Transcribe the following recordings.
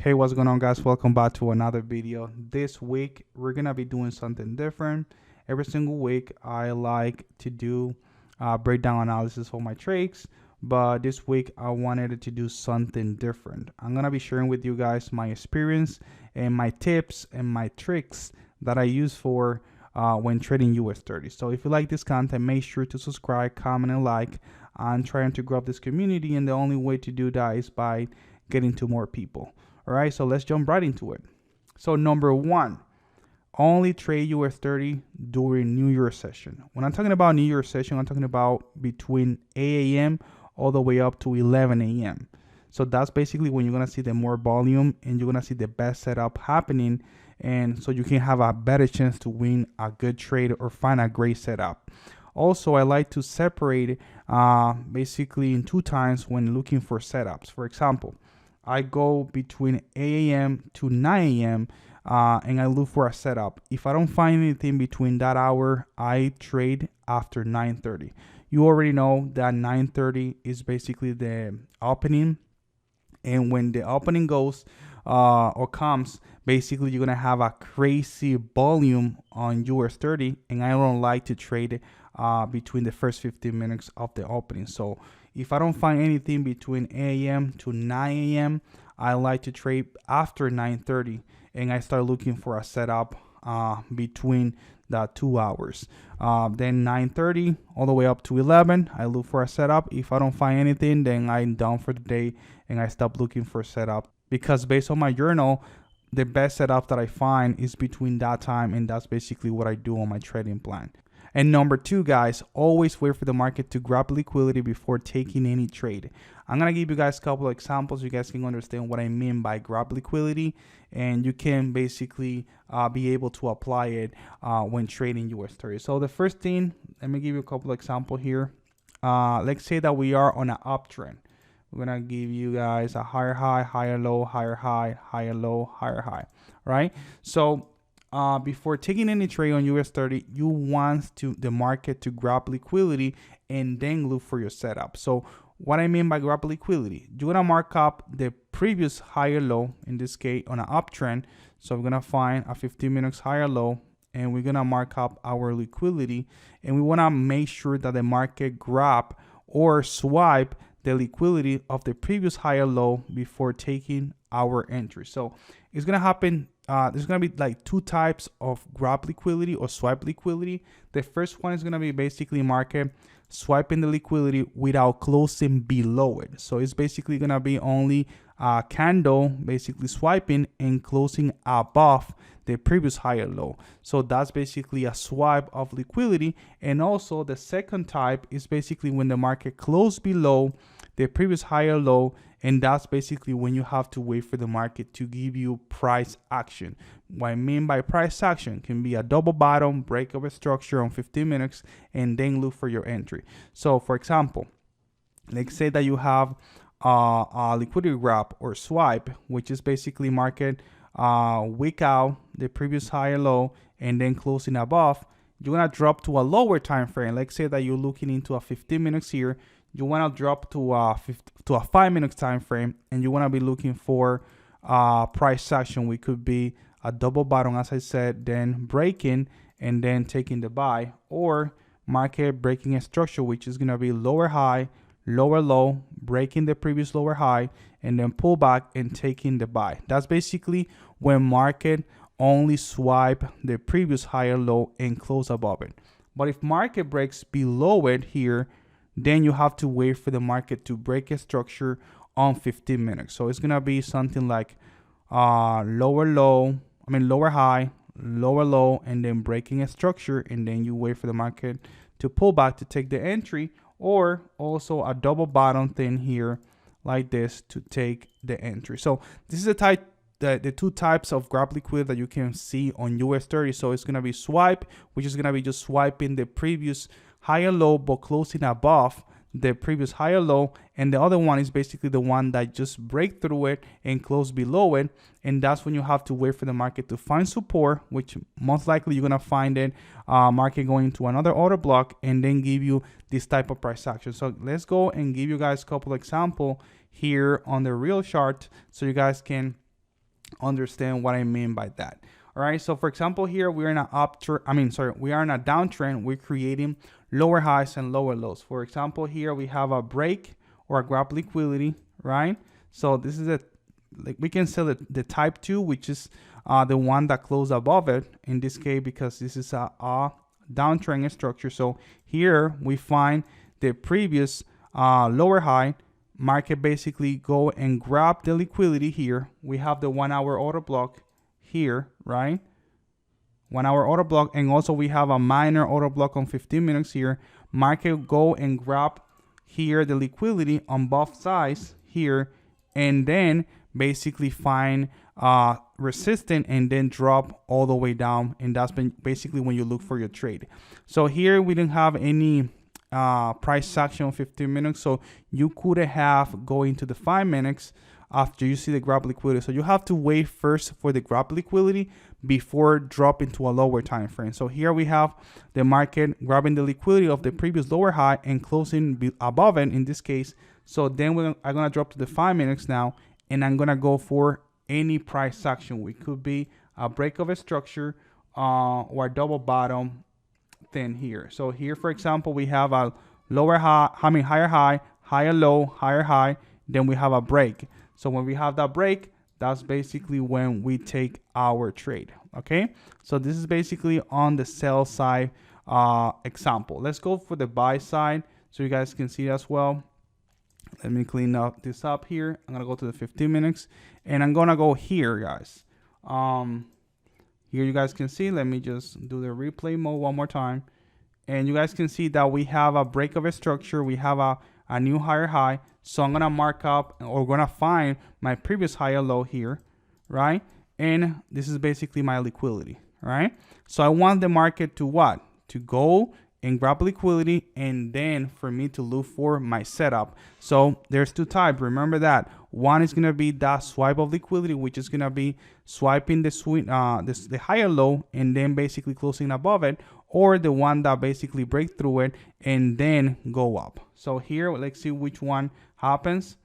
Hey, what's going on, guys? Welcome back to another video. This week we're gonna be doing something different. Every single week I like to do breakdown analysis for my trades, but this week I wanted to do something different. I'm gonna be sharing with you guys my experience and my tips and my tricks that I use for when trading US30. So if you like this content, make sure to subscribe, comment, and like. I'm trying to grow up this community, and the only way to do that is by getting to more people. All right, so let's jump right into it. So number one, only trade US30 during New Year's session. When I'm talking about New Year's session, I'm talking about between 8 a.m. all the way up to 11 a.m. So that's basically when you're gonna see the more volume and you're gonna see the best setup happening, and so you can have a better chance to win a good trade or find a great setup. Also, I like to separate basically in two times when looking for setups. For example, I go between 8 a.m. to 9 a.m. And I look for a setup. If I don't find anything between that hour, I trade after 9:30. You already know that 9:30 is basically the opening. And when the opening goes or comes, basically you're gonna have a crazy volume on US30, and I don't like to trade between the first 15 minutes of the opening. So if I don't find anything between 8 a.m. to 9 a.m., I like to trade after 9:30, and I start looking for a setup between the 2 hours. Then 9:30 all the way up to 11, I look for a setup. If I don't find anything, then I'm done for the day and I stop looking for a setup, because based on my journal, the best setup that I find is between that time, and that's basically what I do on my trading plan. And number two, guys, always wait for the market to grab liquidity before taking any trade. I'm going to give you guys a couple of examples. You guys can understand what I mean by grab liquidity, and you can basically be able to apply it when trading US30. So the first thing, let me give you a couple of examples here. Let's say that we are on an uptrend. We're going to give you guys a higher high, higher low, higher high, higher low, higher high, right? So before taking any trade on US30, you want the market to grab liquidity and then look for your setup. So what I mean by grab liquidity, you're gonna mark up the previous higher low, in this case on an uptrend. So we're gonna find a 15 minutes higher low, and we're gonna mark up our liquidity, and we wanna make sure that the market grab or swipe the liquidity of the previous higher low before taking our entry. So it's gonna happen. There's gonna be like two types of grab liquidity or swipe liquidity. The first one is gonna be basically market swiping the liquidity without closing below it. So it's basically gonna be only a candle basically swiping and closing above the previous higher low. So that's basically a swipe of liquidity. And also the second type is basically when the market closed below the previous higher low, and that's basically when you have to wait for the market to give you price action. What I mean by price action can be a double bottom, break of a structure on 15 minutes, and then look for your entry. So for example, let's say that you have a liquidity grab or swipe, which is basically market wick out the previous higher low and then closing above. You're gonna drop to a lower time frame. Let's say that you're looking into a 15 minutes here. You want to drop to a 5 minutes time frame, and you want to be looking for price action. We could be a double bottom, as I said, then breaking and then taking the buy, or market breaking a structure, which is going to be lower high, lower low, breaking the previous lower high, and then pull back and taking the buy. That's basically when market only swipe the previous higher low and close above it. But if market breaks below it here, then you have to wait for the market to break a structure on 15 minutes. So it's gonna be something like lower high, lower low, and then breaking a structure, and then you wait for the market to pull back to take the entry, or also a double bottom thing here like this to take the entry. So this is the two types of grab liquidity that you can see on US30. So it's gonna be swipe, which is gonna be just swiping the previous higher low but closing above the previous higher low, and the other one is basically the one that just break through it and close below it, and that's when you have to wait for the market to find support, which most likely you're gonna find it market going to another order block and then give you this type of price action. So let's go and give you guys a couple example here on the real chart so you guys can understand what I mean by that. All right, so for example, here we are in we are in a downtrend. We're creating lower highs and lower lows. For example, here we have a break or a grab liquidity, right? So this is we can sell the type 2, which is the one that closed above it in this case, because this is a downtrend structure. So here we find the previous lower high. Market basically go and grab the liquidity here. We have the 1 hour order block here, right? 1 hour order block, and also we have a minor order block on 15 minutes here. Market go and grab here the liquidity on both sides here, and then basically find resistance and then drop all the way down, and that's been basically when you look for your trade. So here we didn't have any price action on 15 minutes, so you could have go into the 5 minutes after you see the grab liquidity. So you have to wait first for the grab liquidity before dropping to a lower time frame. So here we have the market grabbing the liquidity of the previous lower high and closing above it in this case. So then I'm gonna drop to the 5 minutes now, and I'm gonna go for any price action. We could be a break of a structure or a double bottom thing here. So here, for example, we have a lower high, higher high, higher low, higher high. Then we have a break. So when we have that break, that's basically when we take our trade. Okay. So this is basically on the sell side example. Let's go for the buy side so you guys can see as well. Let me clean up this up here. I'm gonna go to the 15 minutes, and I'm gonna go here, guys. Here you guys can see. Let me just do the replay mode one more time, and you guys can see that we have a break of a structure. We have a new higher high. So I'm gonna mark up, or gonna find my previous higher low here, right? And this is basically my liquidity, right? So I want the market to what? To go and grab liquidity, and then for me to look for my setup. So there's two types. Remember that one is gonna be that swipe of liquidity, which is gonna be swiping the higher low and then basically closing above it, or the one that basically break through it and then go up. So here, let's see which one happens.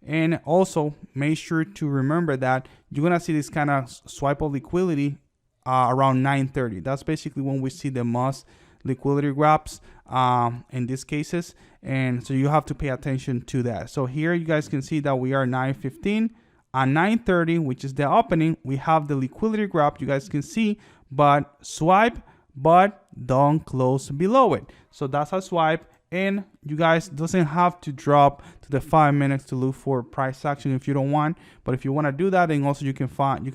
And also make sure to remember that you're gonna see this kind of swipe of liquidity around 9:30. That's basically when we see the most liquidity grabs in these cases, and so you have to pay attention to that. So here you guys can see that we are 9:15. At 9:30, which is the opening, we have the liquidity grab, you guys can see, but swipe, but don't close below it. So that's a swipe, and you guys doesn't have to drop to the 5 minutes to look for price action if you don't want. But if you want to do that, then also you can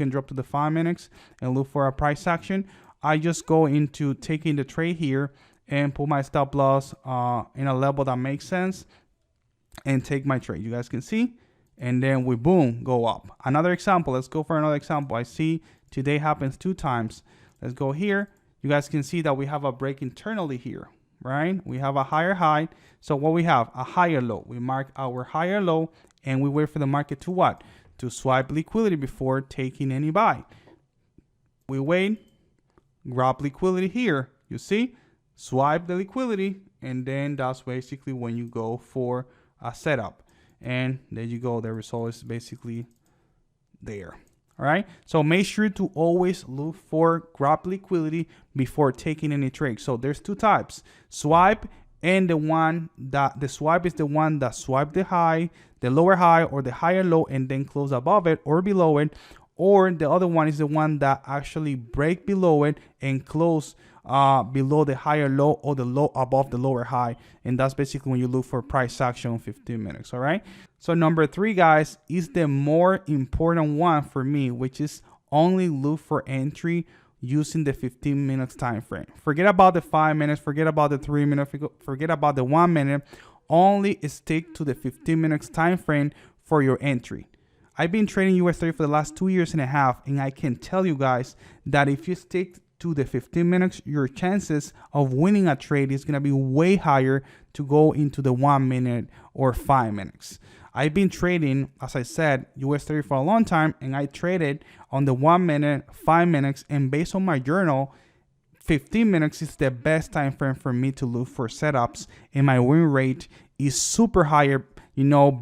drop to the 5 minutes and look for a price action. I just go into taking the trade here and put my stop loss in a level that makes sense and take my trade. You guys can see, and then we boom go up. Another example. Let's go for another example. I see today happens 2 times. Let's go here. You guys can see that we have a break internally here, right? We have a higher high. So what we have, a higher low. We mark our higher low and we wait for the market to what? To swipe liquidity before taking any buy. We wait, grab liquidity here. You see, swipe the liquidity, and then that's basically when you go for a setup. And there you go. The result is basically there. All right. So make sure to always look for grab liquidity before taking any trade. So there's 2 types: swipe, and the swipe is the one that swipe the high, the lower high, or the higher low, and then close above it or below it. Or the other one is the one that actually break below it and close below the higher low or the low above the lower high. And that's basically when you look for price action on 15 minutes. All right. So number 3, guys, is the more important one for me, which is only look for entry using the 15 minutes time frame. Forget about the 5 minutes, forget about the 3 minutes, forget about the 1 minute. Only stick to the 15 minutes time frame for your entry. I've been trading US30 for the last 2.5 years, and I can tell you guys that if you stick to the 15 minutes, your chances of winning a trade is going to be way higher to go into the 1 minute or 5 minutes. I've been trading, as I said, US30 for a long time, and I traded on the 1 minute, 5 minutes, and based on my journal, 15 minutes is the best time frame for me to look for setups, and my win rate is super higher,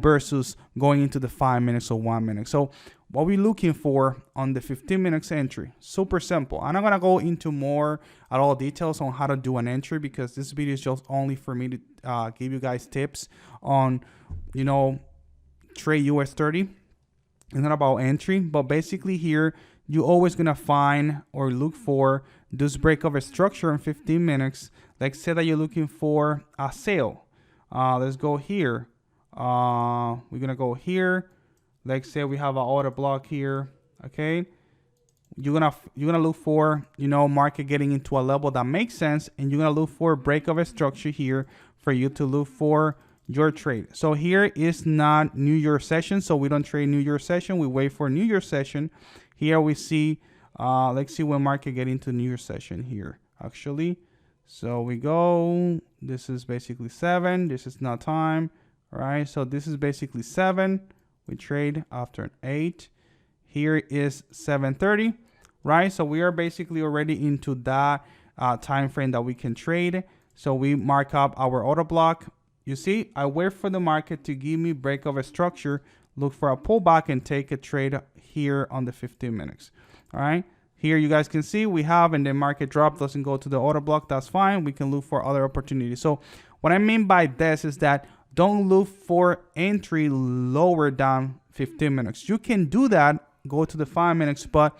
versus going into the 5 minutes or 1 minute. So what we're looking for on the 15 minutes entry. Super simple. I'm not gonna go into more at all details on how to do an entry, because this video is just only for me to give you guys tips on, you know, trade US30. It's not about entry, but basically here you're always gonna find or look for this break of a structure in 15 minutes. Like say that you're looking for a sale. Let's go here. We're gonna go here. Like say we have an order block here. Okay, you're gonna look for, you know, market getting into a level that makes sense, and you're gonna look for a break of a structure here for you to look for your trade. So here is not New Year session, so we don't trade New Year session. We wait for New Year session. Here we see, let's see when market get into New Year session here actually. So we go, this is basically 7, this is not time. All right, so this is basically 7. We trade after an 8. Here is 7:30, right? So we are basically already into that time frame that we can trade. So we mark up our order block. You see, I wait for the market to give me break of a structure, look for a pullback, and take a trade here on the 15 minutes. All right. Here you guys can see we have, and then market drop, doesn't go to the order block. That's fine. We can look for other opportunities. So what I mean by this is that don't look for entry lower than 15 minutes. You can do that, go to the 5 minutes, but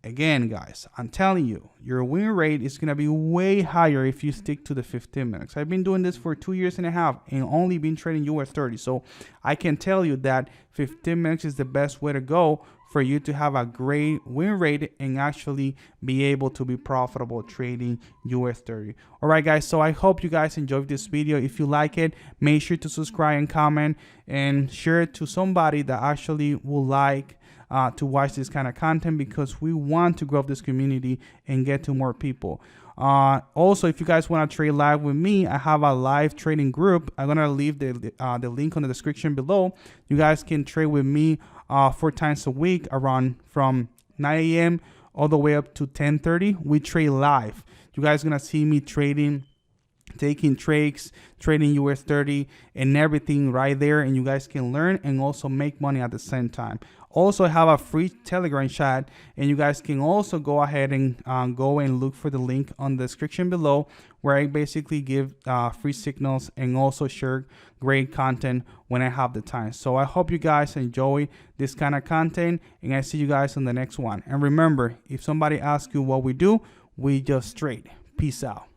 again, guys, I'm telling you, your win rate is going to be way higher if you stick to the 15 minutes. I've been doing this for 2.5 years and only been trading US30. So I can tell you that 15 minutes is the best way to go for you to have a great win rate and actually be able to be profitable trading US30. All right, guys. So I hope you guys enjoyed this video. If you like it, make sure to subscribe and comment and share it to somebody that actually will like to watch this kind of content, because we want to grow this community and get to more people. Also, if you guys want to trade live with me, I have a live trading group. I'm gonna leave the link on the description below. You guys can trade with me 4 times a week, around from 9 a.m. all the way up to 10:30. We trade live. You guys gonna see me trading, taking trades, trading US30 and everything right there, and you guys can learn and also make money at the same time. Also, I have a free Telegram chat, and you guys can also go ahead and go and look for the link on the description below, where I basically give free signals and also share great content when I have the time. So I hope you guys enjoy this kind of content, and I see you guys on the next one. And remember, if somebody asks you what we do, we just trade. Peace out.